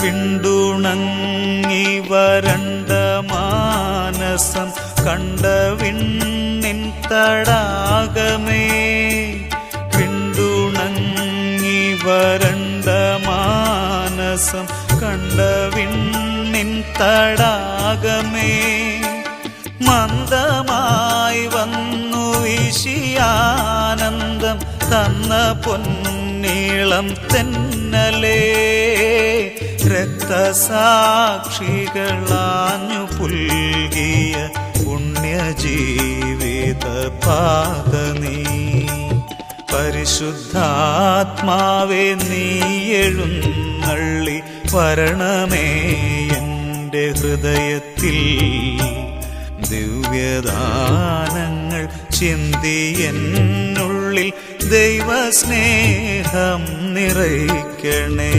വിണ്ടുണങ്ങി വരണ്ട മാനസം കണ്ട വിണ്ണിൻ തടാകമേ. വിണ്ടുണങ്ങി വരണ്ട മാനസം കണ്ട വിണ്ണിൻ തടാകമേ. മന്ദമായി വന്നു വീശിയാനന്ദം തന്ന പൊന്നീളം തെന്നലേ. രക്തസാക്ഷികളാഞ്ഞു പുൽകിയ പുണ്യജീവിത പാത നീ. പരിശുദ്ധാത്മാവേ നീ എഴുന്നള്ളി വരണമേ എൻ്റെ ഹൃദയത്തിൽ. ദിവ്യദാനങ്ങൾ ചിന്തി എന്നുള്ളിൽ ദൈവസ്നേഹം നിറയ്ക്കണേ.